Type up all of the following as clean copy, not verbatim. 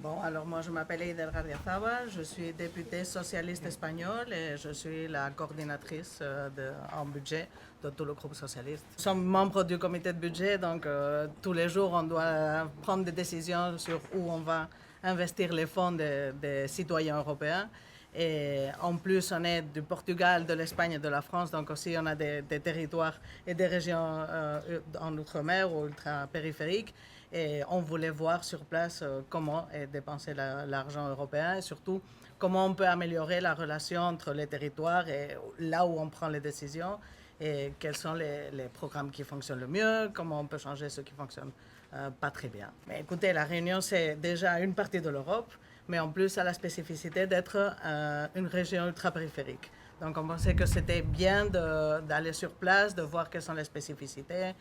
Bon, alors moi je m'appelle Eidel Gardiazabal, je suis députée socialiste espagnole et je suis la coordinatrice en budget de tout le groupe socialiste. Nous sommes membres du comité de budget, donc tous les jours on doit prendre des décisions sur où on va investir les fonds des citoyens européens. Et en plus, on est du Portugal, de l'Espagne et de la France, donc aussi on a des territoires et des régions en outre-mer ou ultra-périphériques. Et on voulait voir sur place comment est dépensé l'argent européen et surtout comment on peut améliorer la relation entre les territoires et là où on prend les décisions et quels sont les programmes qui fonctionnent le mieux, comment on peut changer ceux qui ne fonctionnent pas très bien. Mais écoutez, la Réunion, c'est déjà une partie de l'Europe, mais en plus, elle a la spécificité d'être une région ultra-périphérique. Donc, on pensait que c'était bien d'aller sur place, de voir quelles sont les spécificités,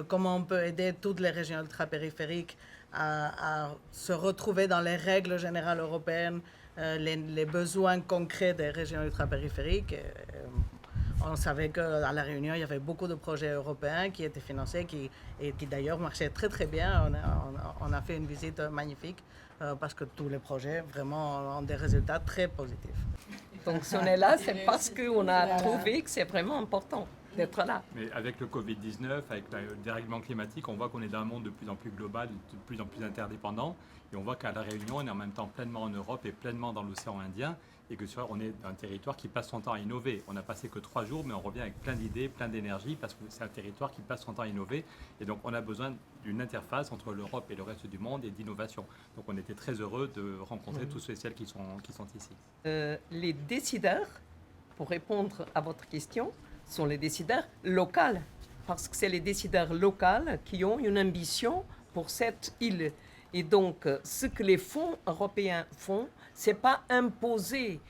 comment on peut aider toutes les régions ultra-périphériques à se retrouver dans les règles générales européennes, les besoins concrets des régions ultra-périphériques. On savait qu'à La Réunion, il y avait beaucoup de projets européens qui étaient financés et qui d'ailleurs marchaient très très bien. On a fait une visite magnifique parce que tous les projets vraiment ont des résultats très positifs. Donc si on est là, c'est parce qu'on a trouvé que c'est vraiment important d'être là. Mais avec le Covid-19, avec le dérèglement climatique, on voit qu'on est dans un monde de plus en plus global, de plus en plus interdépendant. Et on voit qu'à La Réunion, on est en même temps pleinement en Europe et pleinement dans l'océan Indien. Et que on est un territoire qui passe son temps à innover. On n'a passé que 3 jours, mais on revient avec plein d'idées, plein d'énergie, parce que c'est un territoire qui passe son temps à innover. Et donc, on a besoin d'une interface entre l'Europe et le reste du monde et d'innovation. Donc, on était très heureux de rencontrer tous ceux et celles qui sont ici. Les décideurs, pour répondre à votre question, sont les décideurs locaux, parce que c'est les décideurs locaux qui ont une ambition pour cette île. Et donc, ce que les fonds européens font, ce n'est pas imposer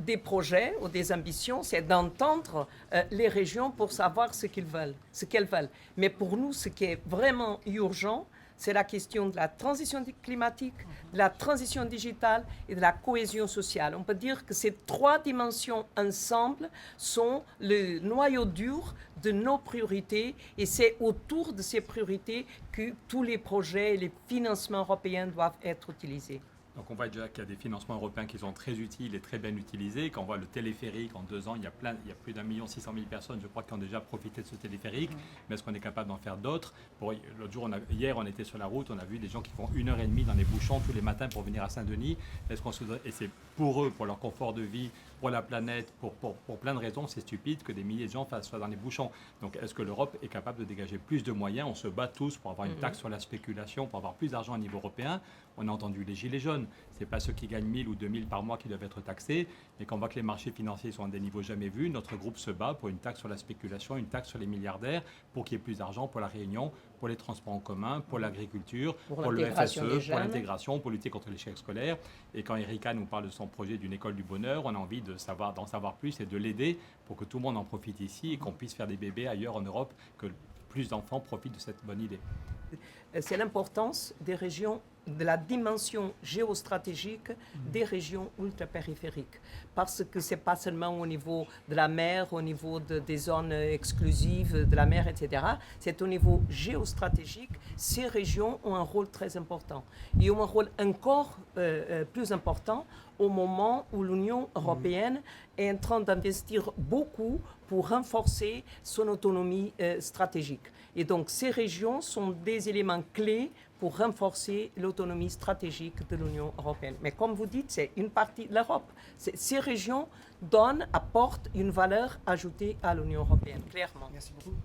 des projets ou des ambitions, c'est d'entendre les régions pour savoir ce qu'elles veulent. Mais pour nous, ce qui est vraiment urgent, c'est la question de la transition climatique, de la transition digitale et de la cohésion sociale. On peut dire que ces 3 dimensions ensemble sont le noyau dur de nos priorités et c'est autour de ces priorités que tous les projets et les financements européens doivent être utilisés. Donc on voit déjà qu'il y a des financements européens qui sont très utiles et très bien utilisés. Quand on voit le téléphérique, en 2 ans, il y a plus d'1 600 000 personnes, je crois, qui ont déjà profité de ce téléphérique. Mais est-ce qu'on est capable d'en faire d'autres? Hier, on était sur la route, on a vu des gens qui font 1h30 dans les bouchons tous les matins pour venir à Saint-Denis. Et c'est pour eux, pour leur confort de vie, pour la planète, pour plein de raisons, c'est stupide que des milliers de gens soient dans les bouchons. Donc est-ce que l'Europe est capable de dégager plus de moyens? On se bat tous pour avoir une taxe sur la spéculation, pour avoir plus d'argent au niveau européen. On a entendu les gilets jaunes. Ce n'est pas ceux qui gagnent 1 000 ou 2 000 par mois qui doivent être taxés. Mais quand on voit que les marchés financiers sont à des niveaux jamais vus, notre groupe se bat pour une taxe sur la spéculation, une taxe sur les milliardaires, pour qu'il y ait plus d'argent pour la Réunion, pour les transports en commun, pour l'agriculture, pour le FSE, pour l'intégration, pour lutter contre l'échec scolaire. Et quand Erika nous parle de son projet d'une école du bonheur, on a envie d'en savoir plus et de l'aider pour que tout le monde en profite ici et qu'on puisse faire des bébés ailleurs en Europe, que plus d'enfants profitent de cette bonne idée. C'est l'importance des régions, de la dimension géostratégique des régions ultrapériphériques. Parce que ce n'est pas seulement au niveau de la mer, au niveau des zones exclusives de la mer, etc. C'est au niveau géostratégique. Ces régions ont un rôle très important. Et ont un rôle encore plus important au moment où l'Union européenne est en train d'investir beaucoup pour renforcer son autonomie stratégique. Et donc, ces régions sont des éléments clés pour renforcer l'autonomie stratégique de l'Union européenne. Mais comme vous dites, c'est une partie de l'Europe. Ces régions apportent une valeur ajoutée à l'Union européenne, clairement. Merci beaucoup.